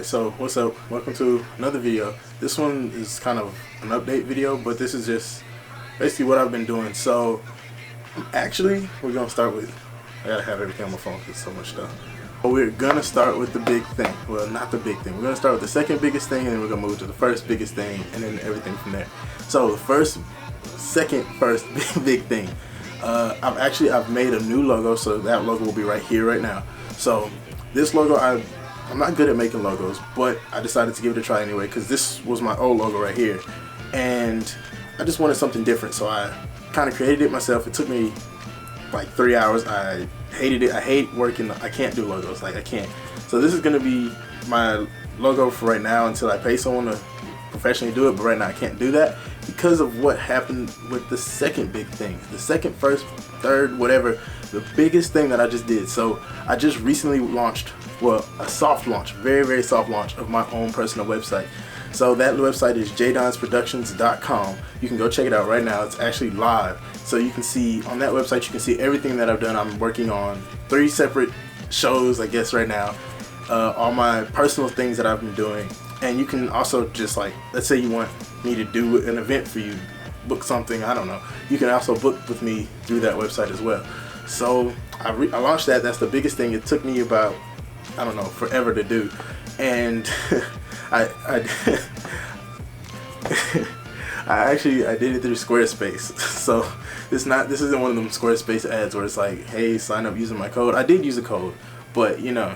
So what's up? Welcome to another video. This one is kind of an update video, but this is just basically what I've been doing. So actually we're gonna start with, I gotta have everything on my phone because so much stuff. But we're gonna start with the big thing. Well, not the big thing. We're gonna start with the second biggest thing, and then we're gonna move to the first biggest thing, and then everything from there. So the first big thing. I've made a new logo, so that logo will be right here right now. So this logo, I'm not good at making logos, but I decided to give it a try anyway because this was my old logo right here, and I just wanted something different, so I kind of created it myself. It took me like 3 hours. I hated it. I hate working. I can't do logos. Like, I can't. So this is gonna be my logo for right now until I pay someone to professionally do it, but right now I can't do that because of what happened with the second big thing. The second, first, third, whatever, the biggest thing that I just did. So I just recently launched, well, a soft launch, very soft launch of my own personal website. So that website is jdonsproductions.com. You can go check it out right now. It's actually live. So you can see on that website, you can see everything that I've done. I'm working on 3 separate shows, I guess, right now. All my personal things that I've been doing. And you can also just, like, let's say you want me to do an event for you, book something, I don't know. You can also book with me through that website as well. So I launched that. That's the biggest thing. It took me about, I don't know, forever to do. And I I did it through Squarespace. So this isn't one of them Squarespace ads where it's like, hey, sign up using my code. I did use a code, but you know,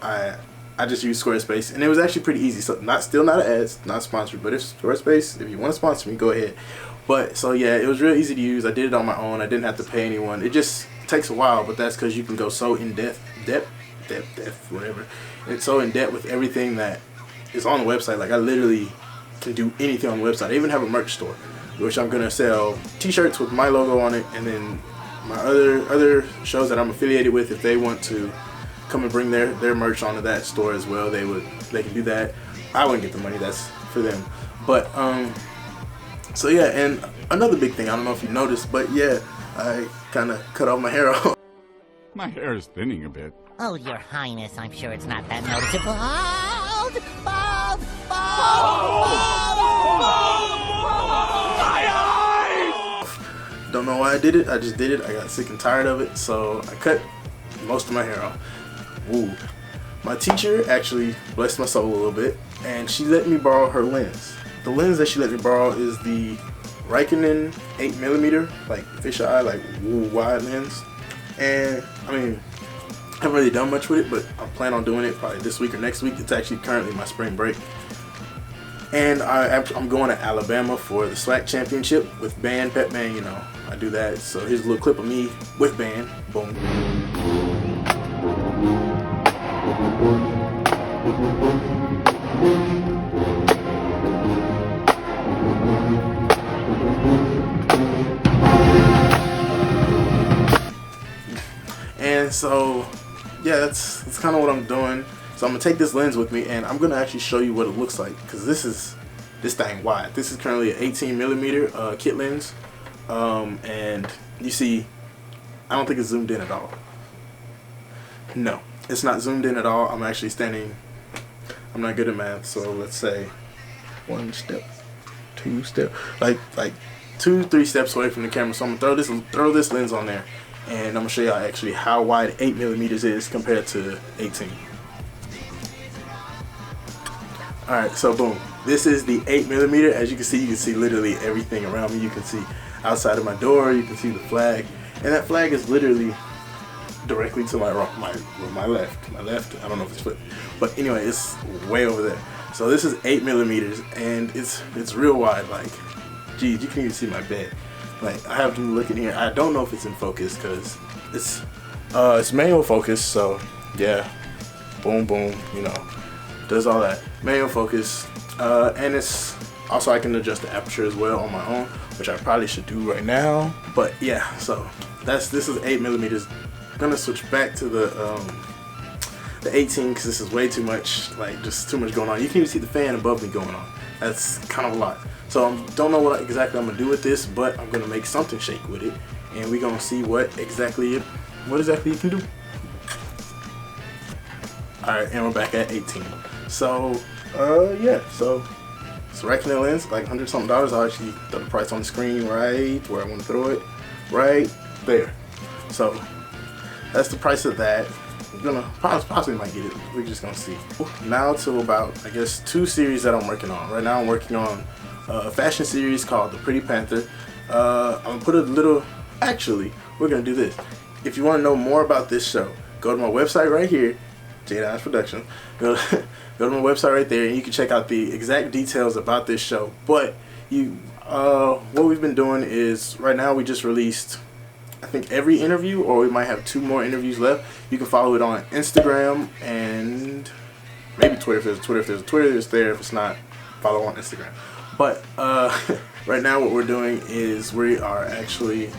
I just used Squarespace, and it was actually pretty easy. So still not an ad, not sponsored, but if Squarespace, if you want to sponsor me, go ahead. But so yeah, it was real easy to use. I did it on my own. I didn't have to pay anyone. It just takes a while, but that's because you can go so in depth, whatever. It's so in depth with everything that is on the website. Like, I literally can do anything on the website. I even have a merch store, which I'm gonna sell T-shirts with my logo on it, and then my other shows that I'm affiliated with, if they want to come and bring their merch onto that store as well, they can do that. I wouldn't get the money, that's for them. But so yeah, and another big thing, I don't know if you noticed, but yeah, I kind of cut off my hair off. My hair is thinning a bit. Oh, Your Highness, I'm sure it's not that noticeable. Bald! Bald! Bald! Don't know why I did it. I just did it. I got sick and tired of it, so I cut most of my hair off. Ooh. My teacher actually blessed my soul a little bit, and she let me borrow her lens. The lens that she let me borrow is the Raikkonen 8mm, like fisheye, like wide lens. And I mean, I haven't really done much with it, but I plan on doing it probably this week or next week. It's actually currently my spring break. And I'm going to Alabama for the SWAC championship with band, pep band, you know, I do that. So here's a little clip of me with band, boom. And so yeah, that's kind of what I'm doing. So I'm gonna take this lens with me, and I'm gonna actually show you what it looks like, because this thing wide. This is currently an 18mm kit lens, and you see, I don't think it's zoomed in at all. No, it's not zoomed in at all. I'm actually standing, I'm not good at math, so let's say 1 step, 2 step, like 2-3 steps away from the camera. So I'm gonna throw this lens on there, and I'm gonna show y'all actually how wide 8mm is compared to 18. Alright, so boom. This is the 8mm. As you can see literally everything around me. You can see outside of my door, you can see the flag. And that flag is literally directly to my left. My left, I don't know if it's flipped. But anyway, it's way over there. So this is 8mm, and it's real wide. Like, geez, you can't even see my bed. Like, I have to look in here. I don't know if it's in focus because it's manual focus. So yeah, boom, boom, you know, does all that manual focus. And it's also, I can adjust the aperture as well on my own, which I probably should do right now. But yeah, so this is 8mm. I'm gonna switch back to the 18 because this is way too much. Like, just too much going on. You can even see the fan above me going on. That's kind of a lot. So I don't know what exactly I'm gonna do with this, but I'm gonna make something shake with it, and we're gonna see what exactly you can do. Alright, and we're back at 18. So yeah, so it's a rectangle lens, like $100 something. I'll actually throw the price on the screen right where I want to throw it, right there. So that's the price of that. We're gonna possibly might get it. We're just gonna see. Now to about, I guess, 2 series that I'm working on. Right now I'm working on a fashion series called The Pretty Panther. I'm gonna put a little, actually, we're gonna do this. If you want to know more about this show, go to my website right here, J. Productions. Go to my website right there, and you can check out the exact details about this show. But what we've been doing is, right now we just released, I think, every interview, or we might have 2 more interviews left. You can follow it on Instagram and maybe Twitter. If there's a Twitter, it's there. If it's not, follow on Instagram. But right now what we're doing is we are actually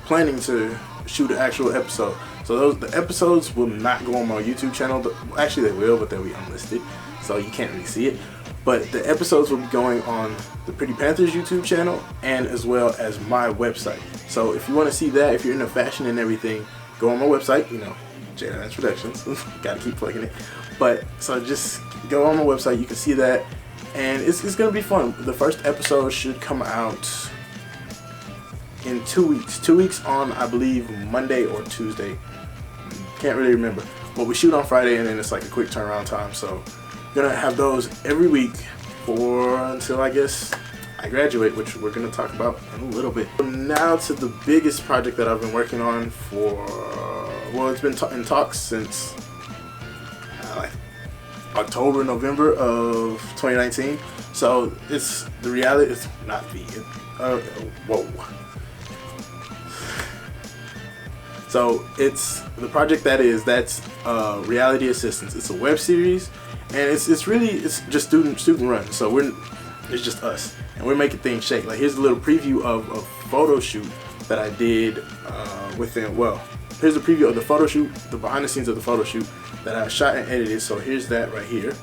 planning to shoot an actual episode. So the episodes will not go on my YouTube channel. Actually, they will, but they'll be unlisted, so you can't really see it. But the episodes will be going on the Pretty Panthers YouTube channel, and as well as my website. So if you want to see that, if you're into fashion and everything, go on my website, you know, J. Productions. Gotta keep plugging it. But so just go on my website, you can see that, and it's gonna be fun. The first episode should come out in 2 weeks. 2 weeks on, I believe, Monday or Tuesday. Can't really remember. But we shoot on Friday, and then it's like a quick turnaround time. So gonna have those every week until, I guess, I graduate, which we're gonna talk about in a little bit. Now to the biggest project that I've been working on for, well, it's been in talks since like October, November of 2019. So it's the reality. It's not the. Whoa. So it's the project that's Reality Assistants. It's a web series, and it's just student run. So it's just us, and we're making things shake. Like, here's a little preview of a photo shoot that I did within. Well, here's a preview of the photo shoot, the behind the scenes of the photo shoot that I shot and edited. So here's that right here.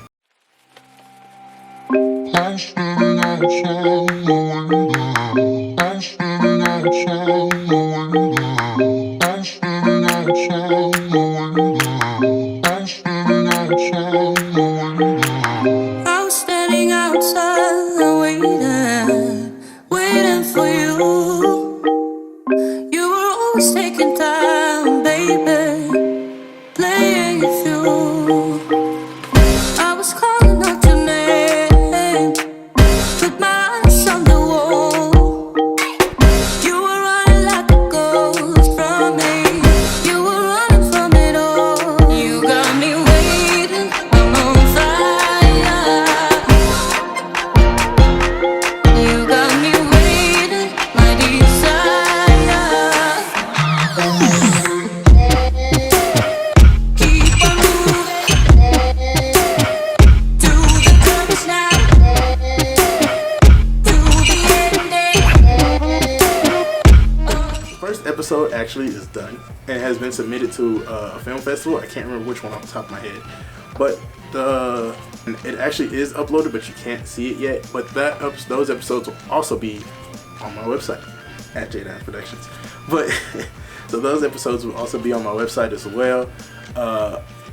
I was standing outside waiting for you. You were always taking time, baby, playing it through. I was calling out your name, put my eyes on the wall. You were running like a ghost from me. You were running from it all. You got me waiting, I'm on fire. You got me waiting, my desire. Keep on moving to the purpose now, to the ending. First episode actually is done and has been submitted to a film festival. I can't remember which one off the top of my head, but it actually is uploaded, but you can't see it yet. But those episodes will also be on my website at J. Productions. But so those episodes will also be on my website as well,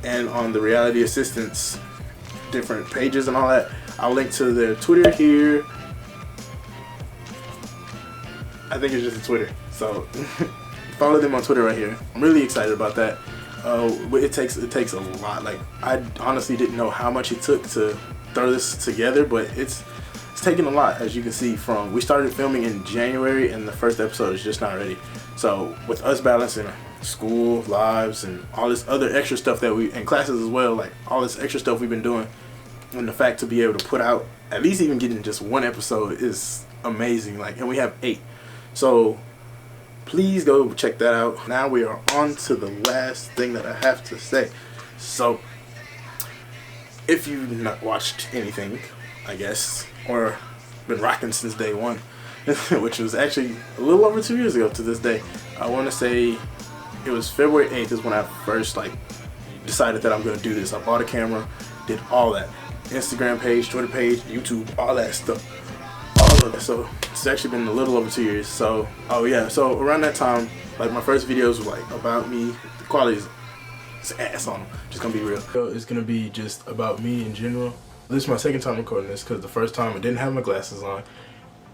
and on the Reality Assistants different pages and all that. I'll link to their Twitter here. I think it's just a Twitter. So follow them on Twitter right here. I'm really excited about that. It takes a lot. Like, I honestly didn't know how much it took to throw this together, but it's taken a lot, as you can see. From we started filming in January, and the first episode is just not ready. So with us balancing school, lives, and all this other extra stuff and classes as well, like all this extra stuff we've been doing, and the fact to be able to put out at least even getting just one episode is amazing. Like, and we have 8. So please go check that out. Now we are on to the last thing that I have to say. So if you've not watched anything, I guess, or been rocking since day one, which was actually a little over 2 years ago to this day, I want to say it was February 8th is when I first decided that I'm going to do this. I bought a camera, did all that. Instagram page, Twitter page, YouTube, all that stuff. All of it. So it's actually been a little over 2 years. So, oh yeah, so around that time, like, my first videos were like about me. The quality is his ass on him. Just gonna be real. So it's gonna be just about me in general. This is my second time recording this because the first time I didn't have my glasses on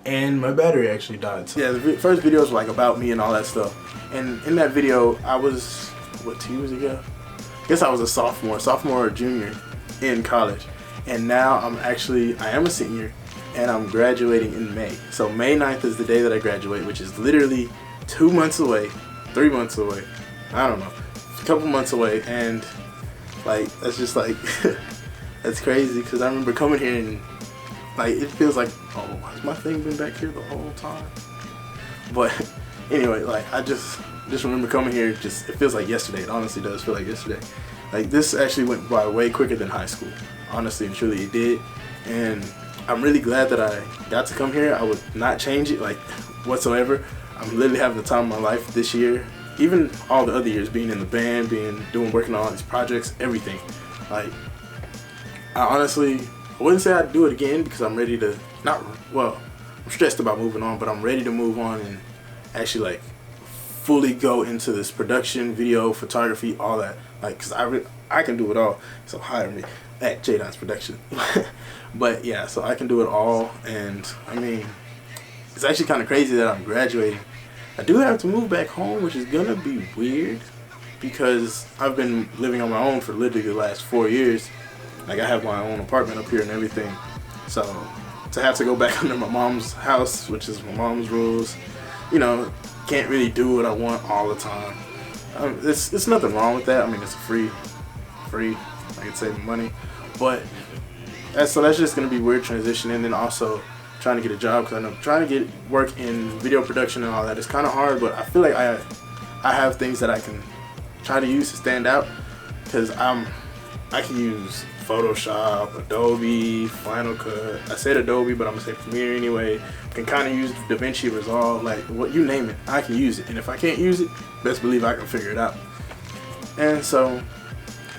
and my battery actually died. So yeah, the first video was like about me and all that stuff. And in that video, I was, what, 2 years ago? I guess I was a sophomore or junior in college. And now I am a senior and I'm graduating in May. So May 9th is the day that I graduate, which is literally 2 months away, 3 months away. I don't know, a couple months away. And like, that's just like, that's crazy because I remember coming here and like, it feels like, oh, has my thing been back here the whole time? But anyway, like, I just remember coming here, it feels like yesterday. It honestly does feel like yesterday. Like, this actually went by way quicker than high school. Honestly and truly, it did. And I'm really glad that I got to come here. I would not change it, like, whatsoever. I'm literally having the time of my life this year. Even all the other years, being in the band, working on all these projects, everything. Like, I wouldn't say I'd do it again because I'm ready to, I'm stressed about moving on, but I'm ready to move on and actually like fully go into this production, video, photography, all that. Like, cause I can do it all, so hire me at J-Don's Production. But yeah, so I can do it all, and I mean, it's actually kind of crazy that I'm graduating. I do have to move back home, which is gonna be weird because I've been living on my own for literally the last 4 years. Like, I have my own apartment up here and everything. So to have to go back under my mom's house, which is my mom's rules, you know, can't really do what I want all the time. It's nothing wrong with that. I mean, it's free. I can save money, but that's just gonna be weird transition. And then also trying to get a job, because I know trying to get work in video production and all that is kind of hard. But I feel like I have things that I can try to use to stand out, because I can use Photoshop, Adobe, Final Cut. I said Adobe, but I'm gonna say Premiere anyway. I can kind of use DaVinci Resolve, like, what you name it, I can use it. And if I can't use it, best believe I can figure it out. And so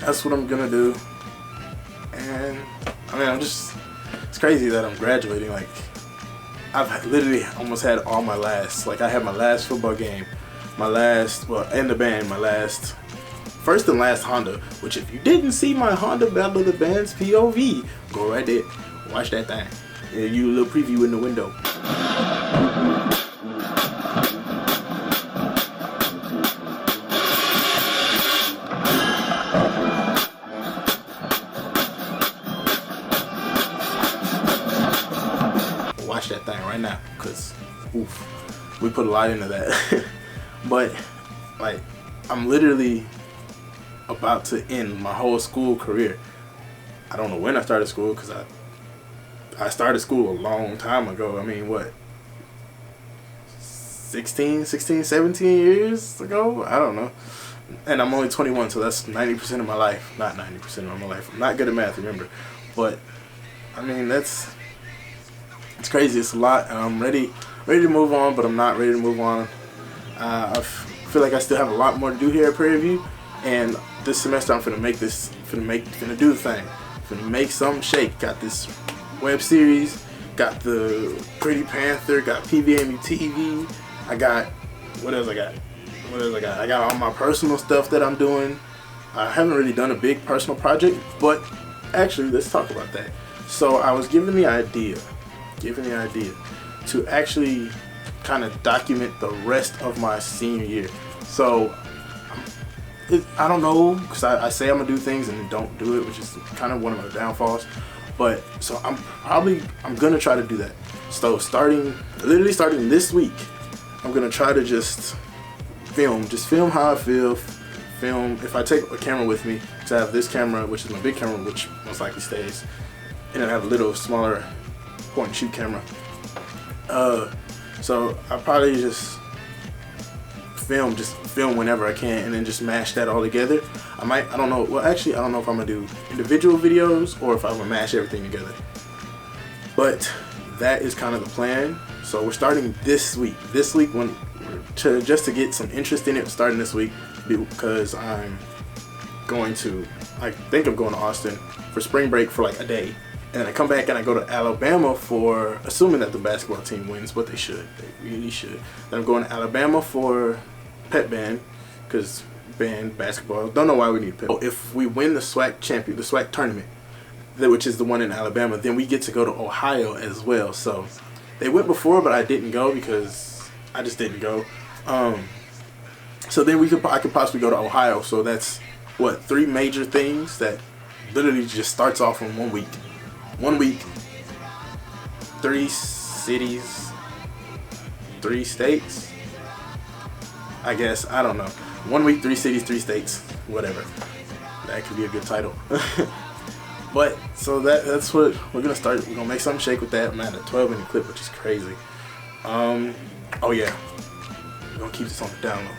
that's what I'm gonna do. And I mean, it's crazy that I'm graduating. Like, I've literally almost had all my last. Like, I had my last football game, in the band, first and last Honda, which if you didn't see my Honda Battle of the Bands POV, go right there, watch that thing. Yeah, you a little preview in the window. Watch that thing right now, cause oof, we put a lot into that. But like, I'm literally about to end my whole school career. I don't know when I started school, because I started school a long time ago. I mean, what, 16, 17 years ago? I don't know. And I'm only 21, so that's 90% of my life. Not 90% of my life. I'm not good at math, remember. But I mean, it's crazy. It's a lot, and I'm ready to move on, but I'm not ready to move on. I feel like I still have a lot more to do here at Prairie View. And this semester I'm finna do the thing. Finna make something shake. Got this web series, got the Pretty Panther, got PVMU TV. I got, what else I got? I got all my personal stuff that I'm doing. I haven't really done a big personal project, but actually, let's talk about that. So I was given the idea to actually kind of document the rest of my senior year. So I don't know, because I say I'm gonna do things and then don't do it, which is kind of one of my downfalls. But so I'm gonna try to do that. So literally starting this week, I'm gonna try to just film how I feel. Film if I take a camera with me, because I have this camera, which is my big camera, which most likely stays, and then I have a little smaller point and shoot camera. So I probably just film whenever I can, and then just mash that all together. I don't know, well, actually I don't know if I'm gonna do individual videos or if I'm gonna mash everything together, but that is kind of the plan. So we're starting this week just to get some interest in it, starting this week, because I think I'm going to Austin for spring break for like a day, and then I come back and I go to Alabama for, assuming that the basketball team wins, but they really should. Then I'm going to Alabama for pep band, because band basketball. Don't know why we need a pit bull. If we win the SWAC tournament, which is the one in Alabama, then we get to go to Ohio as well. So they went before, but I didn't go because I just didn't go. So then I could possibly go to Ohio. So that's what, 3 major things that literally just starts off in 1 week. 1 week, 3 cities, 3 states. I guess, I don't know. 1 week, 3 cities, 3 states, whatever. That could be a good title. But so that's what we're gonna start. We're gonna make something shake with that. I'm at a 12-minute clip, which is crazy. Oh yeah, we're gonna keep this on the down low.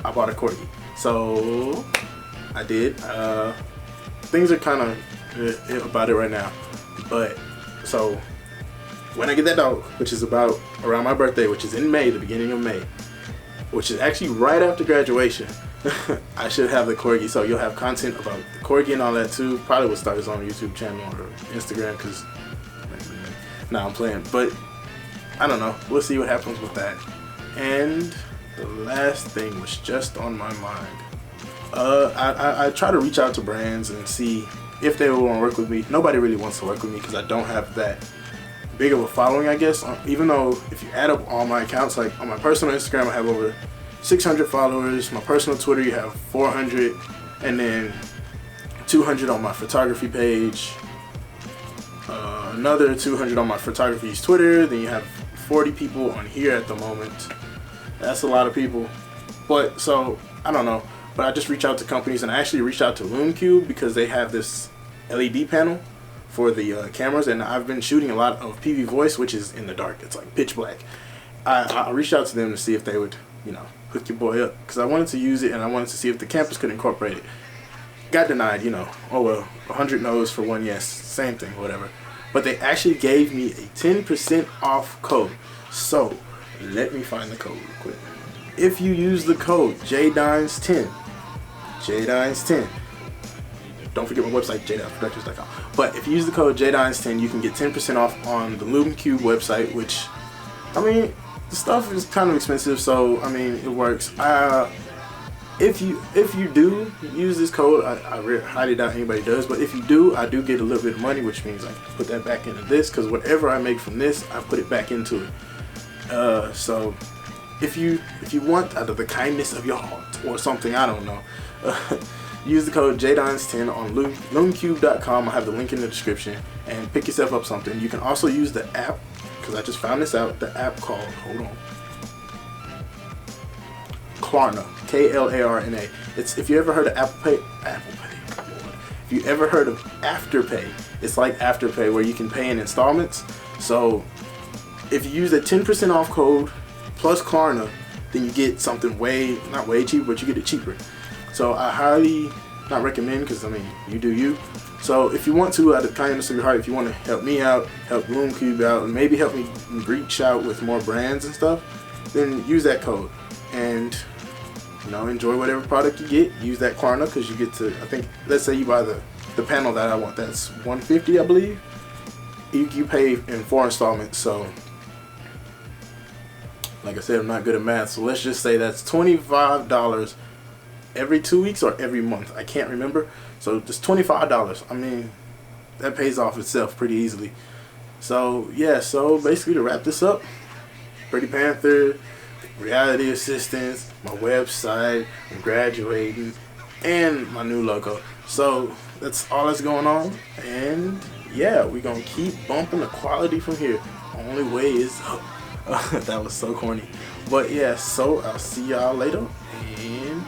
I bought a corgi, so I did. Things are kind of about it right now, but so when I get that dog, which is about around my birthday, which is in May, the beginning of May, which is actually right after graduation. I should have the corgi, so you'll have content about the corgi and all that too. Probably will start his own YouTube channel or Instagram, because nah, I'm playing, but I don't know. We'll see what happens with that. And the last thing was just on my mind. I try to reach out to brands and see if they will want to work with me. Nobody really wants to work with me because I don't have that big of a following, I guess. Even though if you add up all my accounts, like on my personal Instagram, I have over 600 followers. My personal Twitter, you have 400, and then 200 on my photography page. Another 200 on my photography's Twitter. Then you have 40 people on here at the moment. That's a lot of people. But so I don't know. But I just reach out to companies, and I actually reached out to LumeCube because they have this LED panel for the cameras, and I've been shooting a lot of PV voice, which is in the dark. It's like pitch black. I reached out to them to see if they would, you know, hook your boy up, because I wanted to use it and I wanted to see if the campus could incorporate it. Got denied, you know. Oh well, 100 no's for 1 yes, same thing, whatever. But they actually gave me a 10% off code. So let me find the code real quick. If you use the code JDines10, JDines10, don't forget my website, jdinesproductions.com. But if you use the code JDines10, you can get 10% off on the LumeCube website, which, I mean, the stuff is kind of expensive, so I mean, it works. If you do use this code, I highly doubt anybody does, but if you do, I do get a little bit of money, which means I can put that back into this, because whatever I make from this, I put it back into it. So if you want, out of the kindness of your heart or something, I don't know, use the code JDines10 on LumeCube.com. I have the link in the description, and pick yourself up something. You can also use the app, because I just found this out, the app called, hold on, Klarna, Klarna. It's, if you ever heard of Apple Pay, if you ever heard of Afterpay, it's like Afterpay where you can pay in installments. So if you use a 10% off code plus Klarna, then you get something not way cheaper, but you get it cheaper. So I highly not recommend, because I mean, you do you. So if you want to, out of the kindness of your heart, if you want to help me out, help LumeCube out, and maybe help me reach out with more brands and stuff, then use that code. And, you know, enjoy whatever product you get. Use that Klarna, because you get to, I think, let's say you buy the panel that I want, that's $150, I believe. You pay in 4 installments. So like I said, I'm not good at math, so let's just say that's $25 every 2 weeks or every month. I can't remember. So just $25. I mean, that pays off itself pretty easily. So yeah, so basically to wrap this up, Pretty Panther, reality assistants, my website, I'm graduating, and my new logo. So that's all that's going on, and yeah, we're gonna keep bumping the quality from here. Only way is up. That was so corny. But yeah, so I'll see y'all later, and